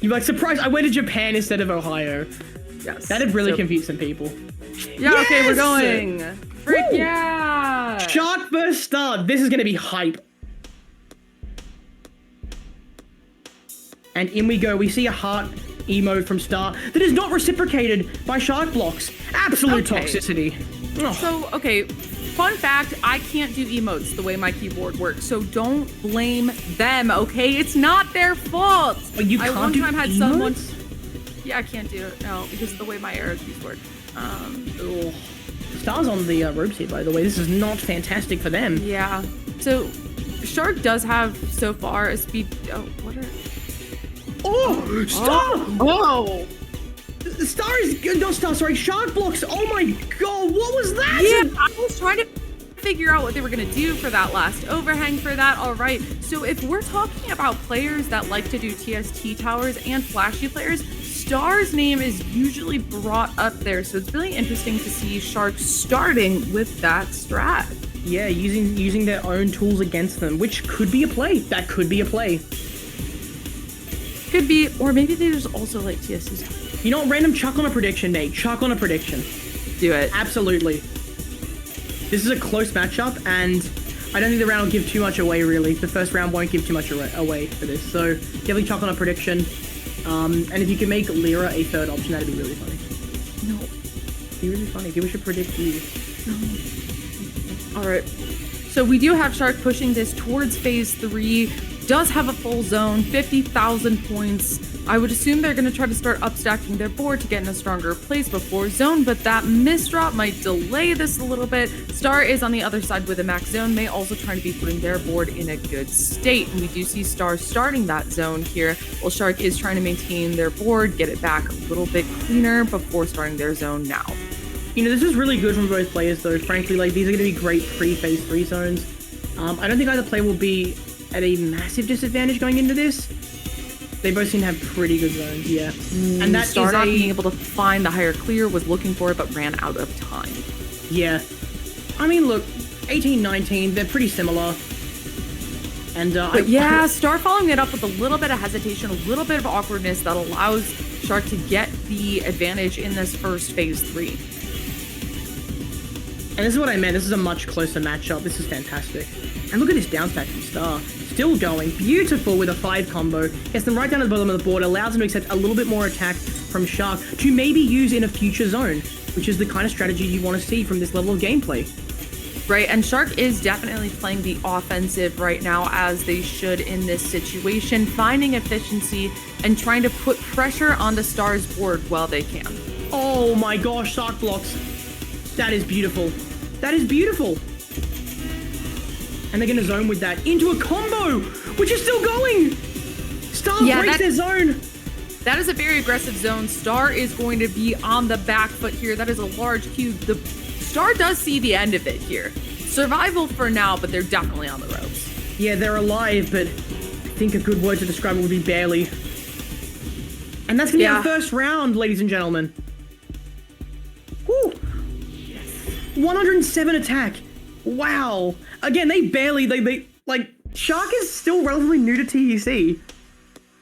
You're like, surprise, I went to Japan instead of Ohio. Yes. That'd really confuse some people. Yeah, yes! okay, we're going. Freak Woo! yeah! Shark versus Star. This is gonna be hype. And in we go. We see a heart emote from Star that is not reciprocated by Shark blocks. Absolute toxicity. Oh. So, okay, fun fact, I can't do emotes the way my keyboard works, so don't blame them, okay? It's not their fault. But you can't one do time had emotes? someone. Yeah, I can't do it, no, because of the way my arrow keys work. Ugh. Star's on the ropes here, by the way. This is not fantastic for them. Yeah. So, Shark does have, so far, a speed... Oh, what are... Oh! Star! Oh! Star is... Not Star, sorry. Shark blocks. Oh my god, what was that? Yeah, I was trying to figure out what they were going to do for that last overhang for that. All right. So if we're talking about players that like to do TST towers and flashy players, Star's name is usually brought up there. So it's really interesting to see Shark starting with that strat. Yeah, using their own tools against them, which could be a play. That could be a play. Could be, or maybe they just also like TST towers. You know what, random chuck on a prediction, Nate. Chuck on a prediction. Do it. Absolutely. This is a close matchup, and I don't think the round will give too much away, really. The first round won't give too much away for this, so definitely chuck on a prediction. And if you can make Lyra a third option, that'd be really funny. No. It'd be really funny. People should predict you. No. All right. So we do have Shark pushing this towards phase 3. Does have a full zone, 50,000 points. I would assume they're going to try to start upstacking their board to get in a stronger place before zone, but that misdrop might delay this a little bit. Star is on the other side with a max zone. They also trying to be putting their board in a good state. And we do see Star starting that zone here, while Shark is trying to maintain their board, get it back a little bit cleaner before starting their zone now. You know, this is really good from both players, though. Frankly, like, these are going to be great pre-phase 3 zones. I don't think either player will be at a massive disadvantage going into this. They both seem to have pretty good zones, yeah. And that Star is not being able to find the higher clear, was looking for it, but ran out of time. Yeah. I mean, look, 18, 19, they're pretty similar. And, but yeah, Star following it up with a little bit of hesitation, a little bit of awkwardness that allows Shark to get the advantage in this first phase 3. And this is what I meant. This is a much closer matchup. This is fantastic. And look at this down stack from Star. Still going. Beautiful with a 5 combo. Gets them right down to the bottom of the board. Allows them to accept a little bit more attack from Shark to maybe use in a future zone, which is the kind of strategy you want to see from this level of gameplay. Right, and Shark is definitely playing the offensive right now, as they should in this situation, finding efficiency and trying to put pressure on the Star's board while they can. Oh my gosh, Shark blocks. That is beautiful. That is beautiful. And they're going to zone with that into a combo, which is still going. Star breaks their zone. That is a very aggressive zone. Star is going to be on the back foot here. That is a large cube. The Star does see the end of it here. Survival for now, but they're definitely on the ropes. Yeah, they're alive, but I think a good word to describe it would be barely. And that's going to be our first round, ladies and gentlemen. Woo. Yes. 107 attack. Wow. Again, they barely, like, Shark is still relatively new to TEC.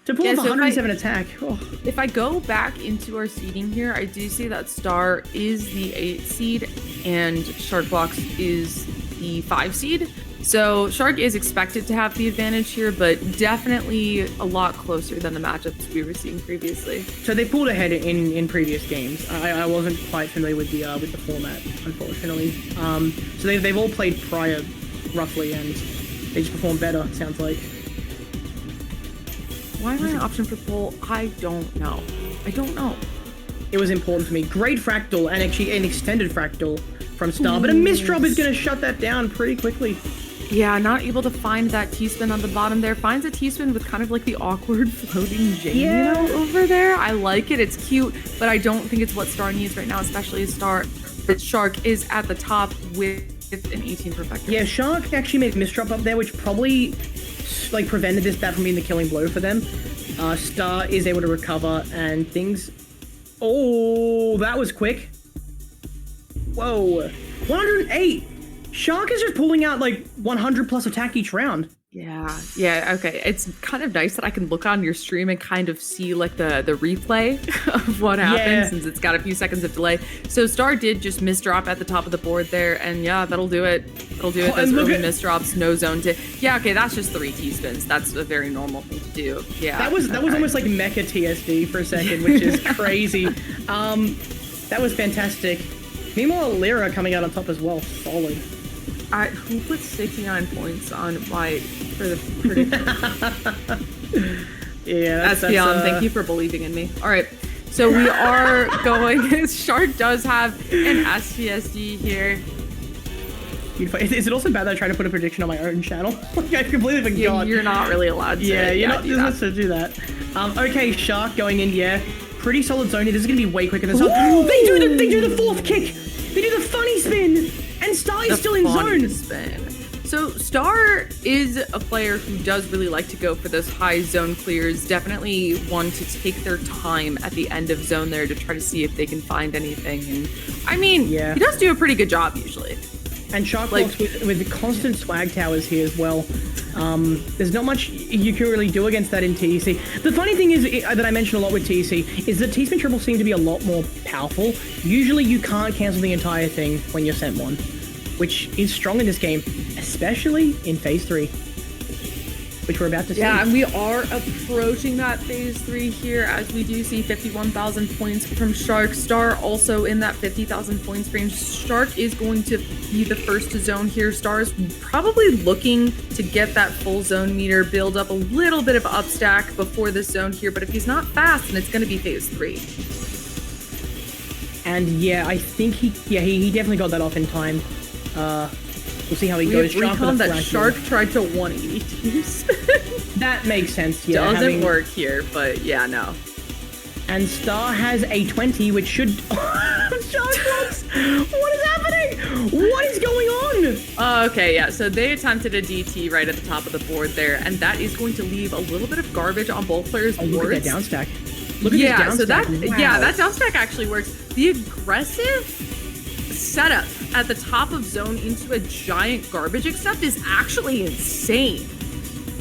To pull off 107 attack. Oh. If I go back into our seeding here, I do see that Star is the 8 seed and Shark Blocks is the 5 seed. So Shark is expected to have the advantage here, but definitely a lot closer than the matchups we were seeing previously. So they pulled ahead in previous games. I wasn't quite familiar with the format, unfortunately. So they've all played prior, roughly, and they just performed better, it sounds like. Why am I an option for pull? I don't know. I don't know. It was important to me. Great fractal, and actually an extended fractal from Star, but a misdrop is going to shut that down pretty quickly. Yeah, not able to find that T-spin on the bottom there. Finds a T-spin with kind of like the awkward floating Jane over there. I like it. It's cute, but I don't think it's what Star needs right now, especially as Shark is at the top with an 18 perfector. Yeah, Shark actually made a misdrop up there, which probably like prevented that from being the killing blow for them. Star is able to recover and things... Oh, that was quick. Whoa. 108. Shark is just pulling out like 100 plus attack each round. Yeah, okay. It's kind of nice that I can look on your stream and kind of see like the replay of what happened since it's got a few seconds of delay. So Star did just misdrop at the top of the board there, and yeah, that'll do it. That'll do it. Those early misdrops, no zone to. Yeah, okay, that's just 3 T-spins. That's a very normal thing to do. Yeah. That was almost like Mecha TSD for a second, which is crazy. That was fantastic. Meanwhile, Lyra coming out on top as well. Solid. Who put 69 points on my for the prediction? Yeah, that's thank you for believing in me. All right, so we are going. Shark does have an STSD here. Is it also bad that I try to put a prediction on my own channel? Like, I completely forgot. Yeah, you're not really allowed to. Yeah, you're not supposed to do that. Okay, Shark going in. Yeah, pretty solid zone here. This is gonna be way quicker than Star. They do the 4th kick. They do the funny spin. And Star is still in zone. Spin. So Star is a player who does really like to go for those high zone clears. Definitely one to take their time at the end of zone there to try to see if they can find anything. And I mean, he does do a pretty good job usually. And Shark blocks with constant swag towers here as well. There's not much you can really do against that in TEC. The funny thing is that I mention a lot with TEC is that T-spin triples seem to be a lot more powerful. Usually you can't cancel the entire thing when you're sent one, which is strong in this game, especially in Phase 3, which we're about to see. Yeah, and we are approaching that Phase 3 here as we do see 51,000 points from Shark. Star also in that 50,000 points range. Shark is going to be the first to zone here. Star is probably looking to get that full zone meter, build up a little bit of upstack before this zone here, but if he's not fast, then it's going to be Phase 3. And yeah, I think he definitely got that off in time. We'll see how he goes. Recon that Shark tried to 180. That makes sense. Yeah, doesn't work here, but yeah, no. And Star has a 20, which should. Shark blocks. What is happening? What is going on? Okay, yeah. So they attempted a DT right at the top of the board there, and that is going to leave a little bit of garbage on both players' boards. Look at that down stack. Look at this down so stack. That down stack actually works. The aggressive setup at the top of zone into a giant garbage accept is actually insane.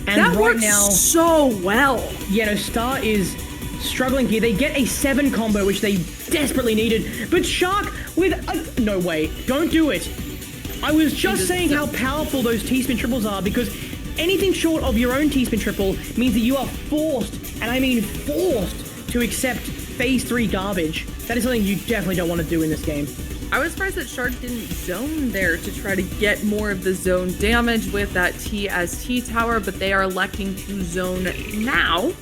And that right works now, so well. Yeah, no, Star is struggling here. They get a 7 combo, which they desperately needed. But Shark with a... No way. Don't do it. I was just saying how powerful those T-spin triples are, because anything short of your own T-spin triple means that you are forced, and I mean forced, to accept Phase 3 garbage. That is something you definitely don't want to do in this game. I was surprised that Shark didn't zone there to try to get more of the zone damage with that TST tower, but they are electing to zone now.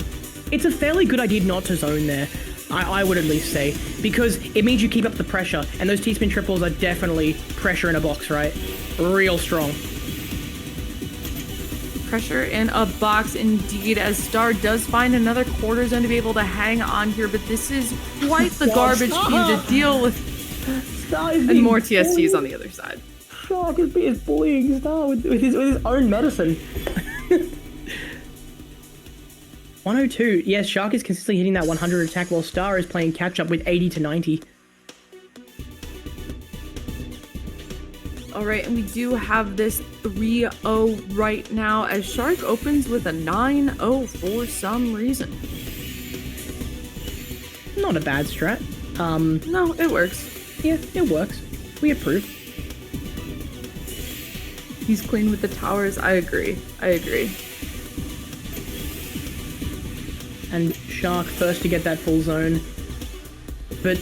It's a fairly good idea not to zone there, I would at least say, because it means you keep up the pressure, and those T-spin triples are definitely pressure in a box, right? Real strong. Pressure in a box indeed, as Star does find another quarter zone to be able to hang on here, but this is quite the garbage queue to deal with. And more TSTs on the other side. Shark is bullying Star with his own medicine. 102. Yes, Shark is consistently hitting that 100 attack while Star is playing catch up with 80 to 90. All right, and we do have this 3-0 right now as Shark opens with a 9-0 for some reason. Not a bad strat. No, it works. Yeah, it works. We approve. He's clean with the towers. I agree. And Shark first to get that full zone. But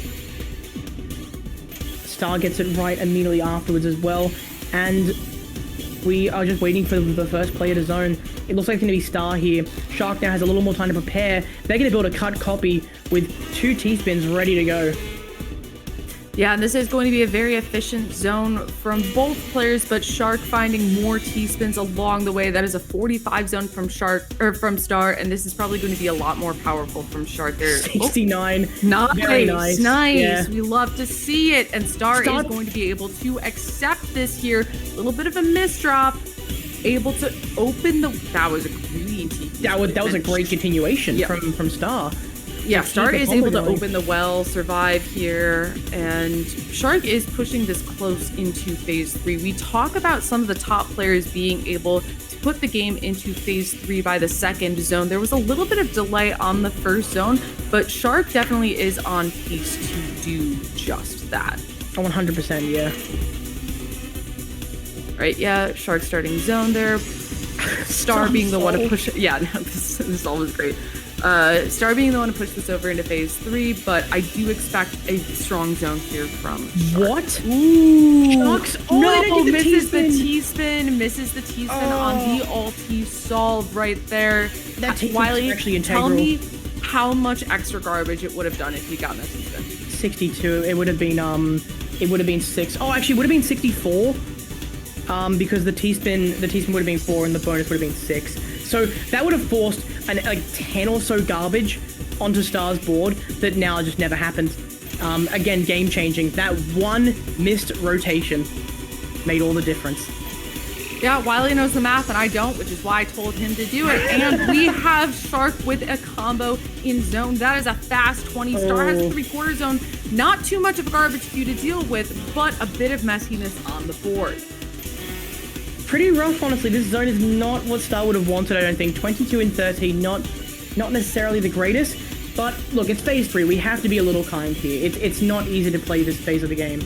Star gets it right immediately afterwards as well. And we are just waiting for the first player to zone. It looks like it's going to be Star here. Shark now has a little more time to prepare. They're going to build a cut copy with 2 T-spins ready to go. Yeah, and this is going to be a very efficient zone from both players, but Shark finding more T-spins along the way. That is a 45 zone from from Star, and this is probably going to be a lot more powerful from Shark there. 69. Nice. Yeah. We love to see it, and Star is going to be able to accept this here. A little bit of a misdrop, able to open the. That was a really that was a great continuation from Star. Yeah, Star is able to open the well, survive here, and Shark is pushing this close into Phase 3. We talk about some of the top players being able to put the game into phase 3 by the second zone. There was a little bit of delay on the first zone, but Shark definitely is on pace to do just that. 100%, yeah. Right, yeah, Shark starting zone there. Star being the one to push it. Yeah, no, this all was great. Star being the one to push this over into phase 3, but I do expect a strong zone here from Shark. What? Ooh. Sharks? Oh, no, they misses the T-spin, misses the T-spin on the ulti solve right there. That T-spin Wylie, is actually integral. tell me how much extra garbage it would have done if he got that T-spin. 62. It would have been 6. Oh, actually, it would have been 64. Because the T-spin would have been 4 and the bonus would have been 6. So that would have forced like 10 or so garbage onto Star's board that now just never happened. Again, game changing. That one missed rotation made all the difference. Yeah, Wylie knows the math and I don't, which is why I told him to do it. And we have Shark with a combo in zone. That is a fast 20. Star has 3/4 zone. Not too much of a garbage for you to deal with, but a bit of messiness on the board. Pretty rough, honestly. This zone is not what Star would have wanted, I don't think. 22 and 13, not necessarily the greatest. But look, it's phase 3. We have to be a little kind here. It's not easy to play this phase of the game.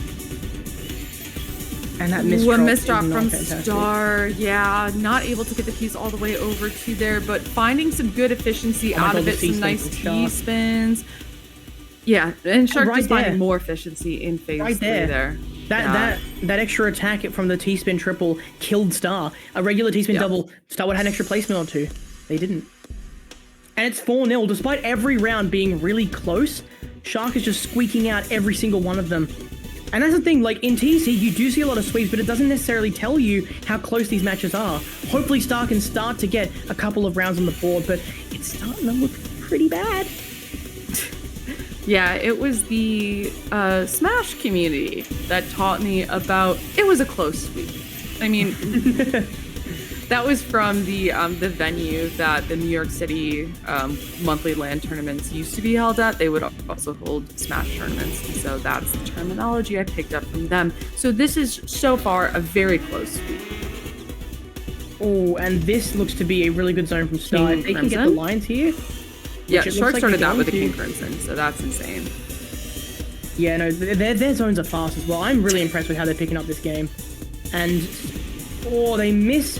And that misdrop from fantastic. Star. Yeah, not able to get the piece all the way over to there, but finding some good efficiency out of it. Some nice T-spins. Yeah, and Shark just finding more efficiency in phase 3 there. That extra attack from the T-spin triple killed Star. A regular T-spin double, Star would have had an extra placement or 2. They didn't. And it's 4-0. Despite every round being really close, Shark is just squeaking out every single one of them. And that's the thing, like in TC, you do see a lot of sweeps, but it doesn't necessarily tell you how close these matches are. Hopefully Star can start to get a couple of rounds on the board, but it's starting to look pretty bad. Yeah, it was the Smash community that taught me about it was a close sweep. I mean, that was from the venue that the New York City monthly LAN tournaments used to be held at. They would also hold Smash tournaments, and so that's the terminology I picked up from them. So this is so far a very close sweep. Oh, and this looks to be a really good zone from Star. If they can get the lines here. Yeah, Shark started that with a King Crimson, so that's insane. Yeah, no, their zones are fast as well. I'm really impressed with how they're picking up this game. And, they miss...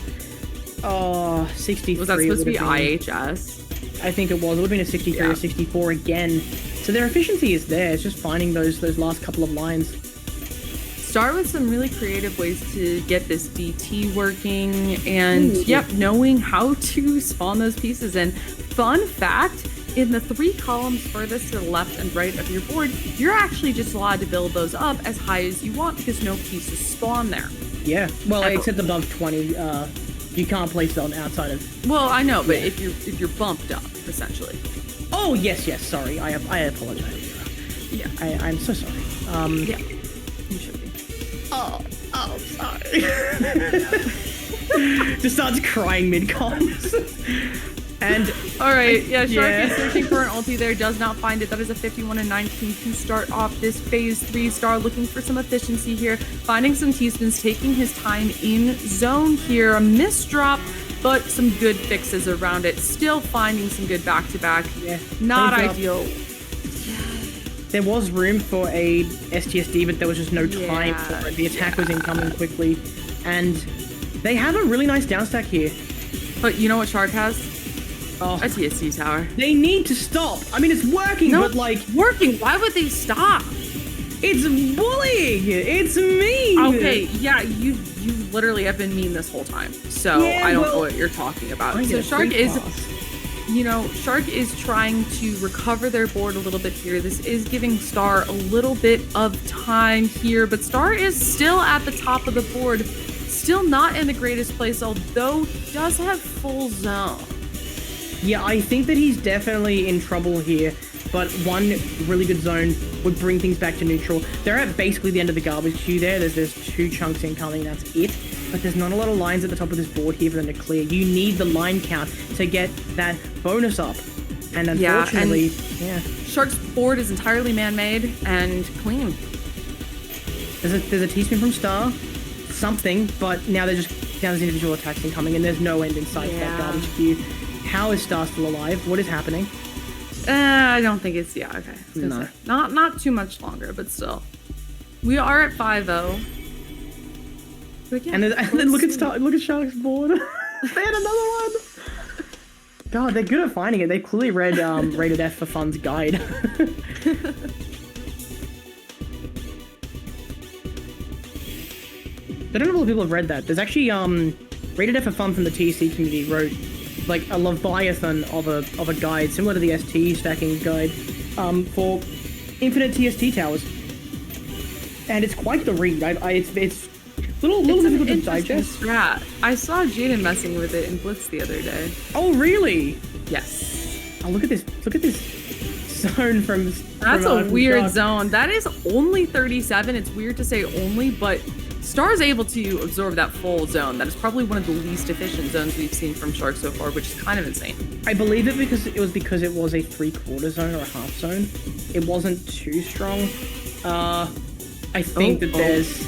63. Was that supposed to be IHS? I think it was. It would have been a 63 or 64 again. So their efficiency is there. It's just finding those last couple of lines. Start with some really creative ways to get this DT working and, knowing how to spawn those pieces in. Fun fact, in the 3 columns furthest to the left and right of your board, you're actually just allowed to build those up as high as you want because no pieces spawn there. Yeah, well, except above 20, you can't place it on outside of... Well, I know, but if you're bumped up, essentially. Oh, yes, sorry. I apologize. Yeah, I'm so sorry. Yeah, you should be. Oh, sorry. Just starts crying mid-comms. And all right, Shark is searching for an ulti there, does not find it. That is a 51 and 19 to start off this phase 3. Star looking for some efficiency here, finding some T-spins, taking his time in zone here. A misdrop, but some good fixes around it. Still finding some good back-to-back. Yeah, not ideal. There was room for a STSD, but there was just no time for it. The attack was incoming quickly, and they have a really nice downstack here. But you know what Shark has? A TSC tower. They need to stop. I mean, it's working, but like... Working? Why would they stop? It's bullying. It's mean. Okay, yeah, you literally have been mean this whole time. So I don't know what you're talking about. So Shark is... Shark is trying to recover their board a little bit here. This is giving Star a little bit of time here, but Star is still at the top of the board. Still not in the greatest place, although he does have full zone. Yeah, I think that he's definitely in trouble here, but one really good zone would bring things back to neutral. They're at basically the end of the garbage queue there. There's 2 chunks incoming, that's it. But there's not a lot of lines at the top of this board here for them to clear. You need the line count to get that bonus up. And unfortunately, Shark's board is entirely man-made and clean. There's a T-spin from Star, something, but now they're just Now there's individual attacks incoming, and there's no end in sight for that garbage queue. How is Star still alive? What is happening? I don't think it's, okay. No. Not too much longer, but still. We are at 5-0. And then look at Shark's board. They had another one. God, they're good at finding it. They clearly read Rated F for Fun's guide. I don't know if a lot of people have read that. There's actually Rated F for Fun from the TC community wrote like a Leviathan of a guide similar to the ST stacking guide for infinite TST towers, and it's quite the read. It's little difficult to digest. Strat. I saw Jaden messing with it in Blitz the other day. Oh really? Yes. Oh, look at this zone from. That's a weird zone. That is only 37. It's weird to say only, but Star is able to absorb that full zone. That is probably one of the least efficient zones we've seen from Shark so far, which is kind of insane. I believe it because it was a 3/4 zone or a half zone. It wasn't too strong. I think that there's...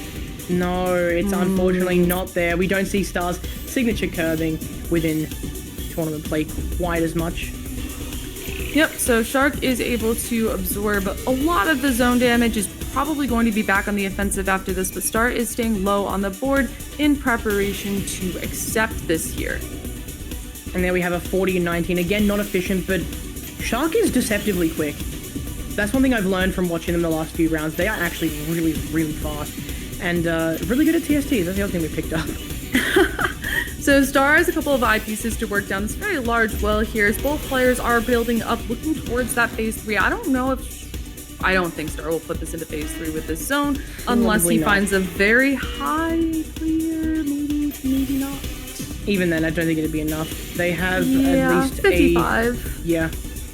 No, it's unfortunately not there. We don't see Star's signature curving within tournament play quite as much. Yep, so Shark is able to absorb a lot of the zone damage, is probably going to be back on the offensive after this, but Star is staying low on the board in preparation to accept this here. And there we have a 40-19. Again, not efficient, but Shark is deceptively quick. That's one thing I've learned from watching them the last few rounds. They are actually really, really fast. And really good at TSTs. That's the other thing we picked up. So Star has a couple of eyepieces to work down this very large well here as both players are building up, looking towards that phase 3. I don't think Star will put this into phase 3 with this zone unless he finds a very high clear, maybe not. Even then, I don't think it'd be enough. They have at least 55.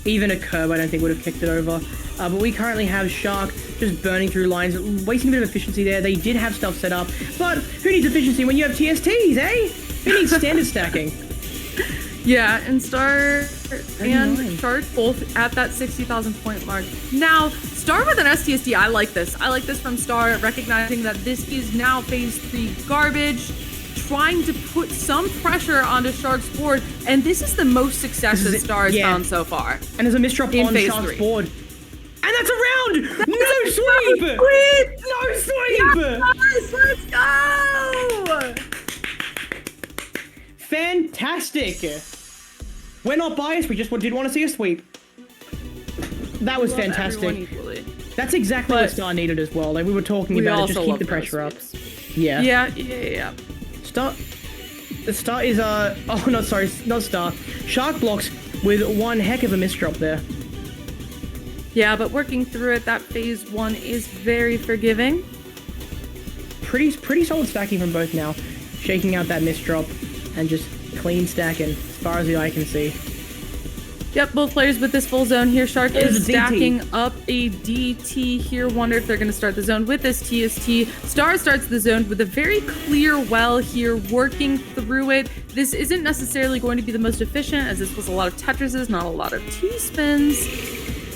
Even a curb I don't think would have kicked it over. But we currently have Shark just burning through lines, wasting a bit of efficiency there. They did have stuff set up, but who needs efficiency when you have TSTs, eh? Who needs standard stacking? Yeah, and Star and Shark both at that 60,000 point mark. Now, Star with an STSD, I like this. I like this from Star, recognizing that this is now phase 3 garbage, trying to put some pressure onto Shark's board, and this is the most success that Star has found so far. And there's a misdrop on Shark's board. And that's a round! No sweep! No sweep! Yes, let's go! Fantastic! We're not biased, we just did want to see a sweep. That was fantastic. That's exactly what Star needed as well. Like we were talking about it, just keep the pressure up. Yeah. Star is oh no, sorry, not Star. Shark blocks with one heck of a misdrop there. Yeah, but working through it, that phase 1 is very forgiving. Pretty solid stacking from both now. Shaking out that misdrop and just clean stacking as far as the eye can see. Yep, both players with this full zone here. Shark is stacking up a DT here. Wonder if they're going to start the zone with this TST. Star starts the zone with a very clear well here, working through it. This isn't necessarily going to be the most efficient, as this was a lot of Tetrises, not a lot of T-spins.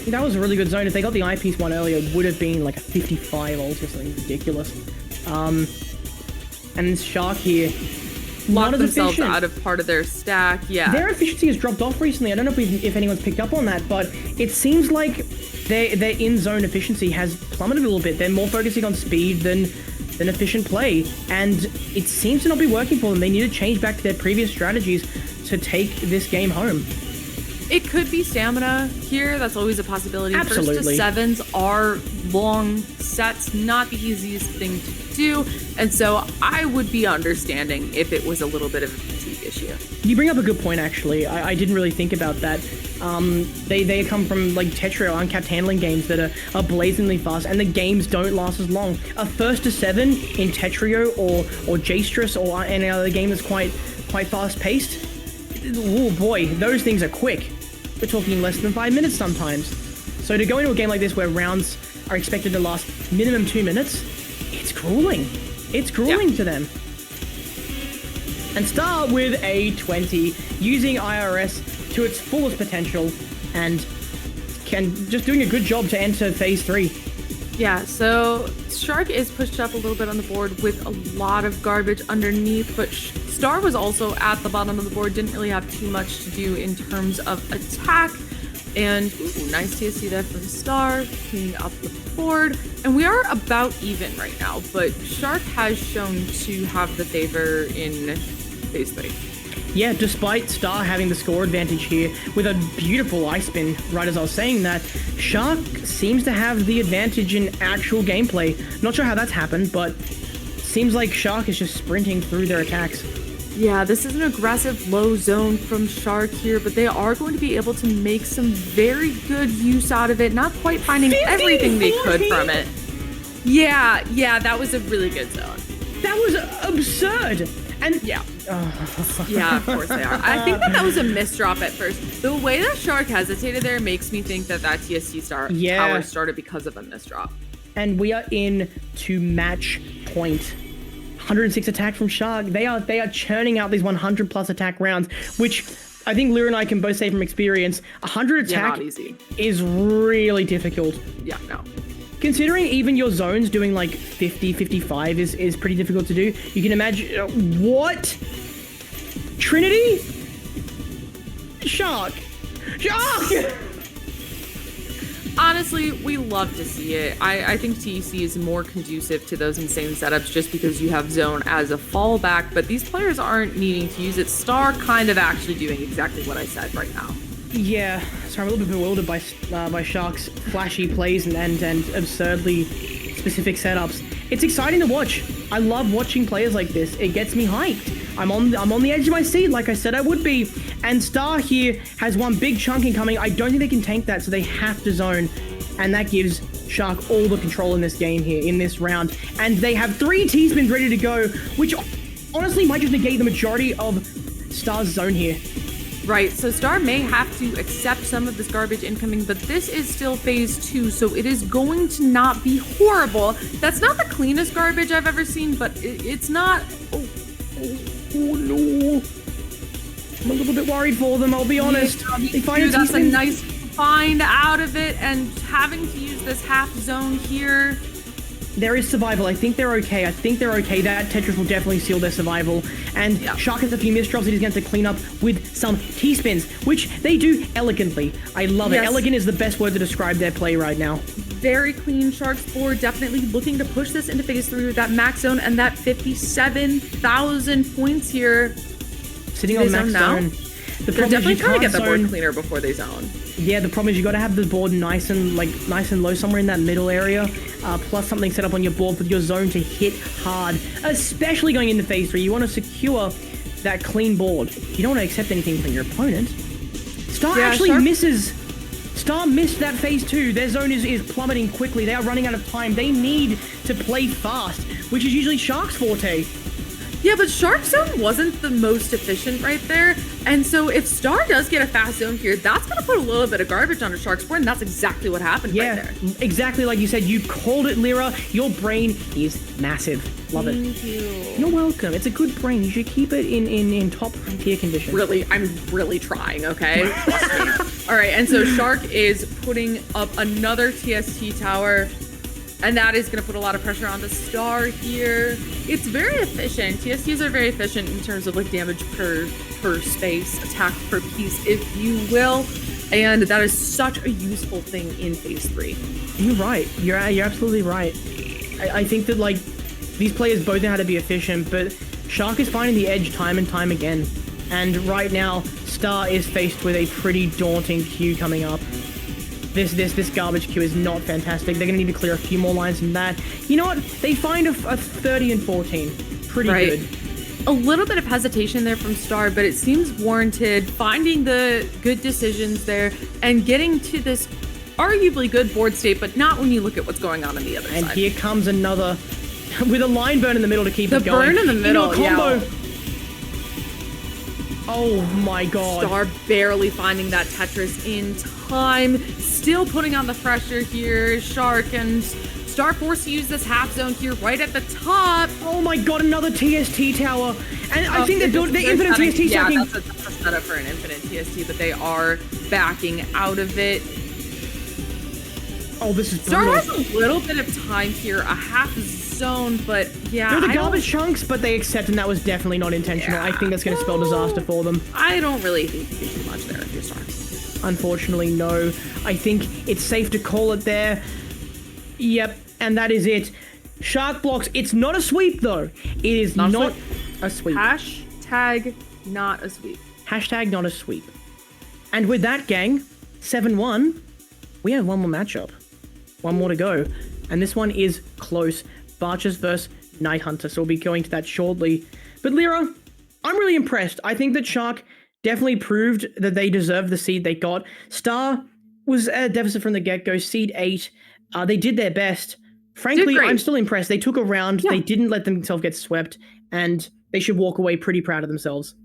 That was a really good zone. If they got the eyepiece one earlier, it would have been like a 55 ult or something ridiculous. And Shark here locked themselves out of part of their stack. Yeah, their efficiency has dropped off recently. I don't know if anyone's picked up on that, but it seems like their in-zone efficiency has plummeted a little bit. They're more focusing on speed than efficient play, and it seems to not be working for them. They need to change back to their previous strategies to take this game home. It could be stamina here. That's always a possibility. Absolutely. First to 7s are long sets, not the easiest thing to do. And so I would be understanding if it was a little bit of a fatigue issue. You bring up a good point, actually. I didn't really think about that. They come from like Tetris uncapped handling games that are blazingly fast, and the games don't last as long. A first to 7 in Tetris or J-Stress or any other game that's quite fast paced. Oh boy, those things are quick. We're talking less than 5 minutes sometimes. So to go into a game like this where rounds are expected to last minimum 2 minutes, it's grueling. It's grueling to them. And Star with a 20, using IRS to its fullest potential, and just doing a good job to enter phase 3. Yeah, so Shark is pushed up a little bit on the board with a lot of garbage underneath, but Star was also at the bottom of the board, didn't really have too much to do in terms of attack. And ooh, nice TSC there from Star, cleaning up the board. And we are about even right now, but Shark has shown to have the favor in phase 3. Yeah, despite Star having the score advantage here with a beautiful ice spin, right as I was saying that, Shark seems to have the advantage in actual gameplay. Not sure how that's happened, but seems like Shark is just sprinting through their attacks. Yeah, this is an aggressive low zone from Shark here, but they are going to be able to make some very good use out of it, not quite finding everything they could from it. Yeah, that was a really good zone. That was absurd. And yeah, yeah, of course they are. I think that was a misdrop at first. The way that Shark hesitated there makes me think that TSC Star tower started because of a misdrop. And we are in to match point. 106 attack from Shark. They are churning out these 100 plus attack rounds, which I think Lyra and I can both say from experience, 100 attack is really difficult. Yeah, no. Considering even your zones doing like 50, 55 is pretty difficult to do. You can imagine, what? Trinity? Shark. Honestly, we love to see it. I think TEC is more conducive to those insane setups just because you have zone as a fallback, but these players aren't needing to use it. Star kind of actually doing exactly what I said right now. Yeah, sorry, I'm a little bit bewildered by Shark's flashy plays and absurdly specific setups. It's exciting to watch. I love watching players like this. It gets me hyped. I'm on the edge of my seat, like I said I would be. And Star here has one big chunk incoming. I don't think they can tank that, so they have to zone. And that gives Shark all the control in this game here, in this round. And they have 3 T-spins ready to go, which honestly might just negate the majority of Star's zone here. Right, so Star may have to accept some of this garbage incoming, but this is still phase 2, so it is going to not be horrible. That's not the cleanest garbage I've ever seen, but it's not... Oh no. I'm a little bit worried for them, I'll be honest. Yeah, that's a nice find out of it, and having to use this half zone here... There is survival. I think they're okay. That Tetris will definitely seal their survival. And Shark has a few misdrops that he's going to clean up with some T-spins, which they do elegantly. I love it. Elegant is the best word to describe their play right now. Very clean Shark's board. Definitely looking to push this into phase 3 with that max zone and that 57,000 points here. Sitting on max zone. They're definitely trying to get the board cleaner before they zone. Yeah, the problem is you got to have the board nice and low somewhere in that middle area, plus something set up on your board for your zone to hit hard, especially going into phase 3. You want to secure that clean board. You don't want to accept anything from your opponent. Star misses. Star missed that phase 2. Their zone is plummeting quickly. They are running out of time. They need to play fast, which is usually Shark's forte. Yeah, but Shark zone wasn't the most efficient right there. And so if Star does get a fast zone here, that's going to put a little bit of garbage on a Shark's board, and that's exactly what happened right there. Yeah, exactly like you said. You called it, Lyra. Your brain is massive. Love it. Thank you. You're welcome. It's a good brain. You should keep it in top tier condition. Really, I'm really trying, okay? All right, and so Shark is putting up another TST tower. And that is going to put a lot of pressure on the Star here. It's very efficient. TSTs are very efficient in terms of like damage per space, attack per piece, if you will. And that is such a useful thing in phase 3. You're right. You're absolutely right. I think that like these players both know how to be efficient, but Shark is finding the edge time and time again. And right now, Star is faced with a pretty daunting queue coming up. This garbage queue is not fantastic. They're going to need to clear a few more lines than that. You know what? They find a 30 and 14. Pretty good. A little bit of hesitation there from Star, but it seems warranted. Finding the good decisions there and getting to this arguably good board state, but not when you look at what's going on the other side. And here comes another with a line burn in the middle to keep it going. The burn in the middle, combo. Yeah. Oh my god. Star barely finding that Tetris in time. Still putting on the pressure here. Shark and Star forced to use this half zone here right at the top. Oh my god, another TST tower. And I think they're building the infinite TST stacking. Yeah, that's a setup for an infinite TST, but they are backing out of it. Oh, this is Star brutal. has a little bit of time here, a half zone, but yeah. They're the garbage chunks, but they accept, and that was definitely not intentional. Yeah. I think that's going to spell disaster for them. I don't really think you can do too much there if you're Star. Unfortunately, no. I think it's safe to call it there. Yep, and that is it. Shark blocks. It's not a sweep, though. It is not a sweep. Hashtag not a sweep. Hashtag not a sweep. And with that, gang, 7-1, we have one more matchup. One more to go. And this one is close. Barches versus Night Hunter. So we'll be going to that shortly. But Lyra, I'm really impressed. I think that Shark definitely proved that they deserved the seed they got. Star was at a deficit from the get-go. Seed 8. They did their best. Frankly, I'm still impressed. They took a round. Yeah. They didn't let themselves get swept. And they should walk away pretty proud of themselves.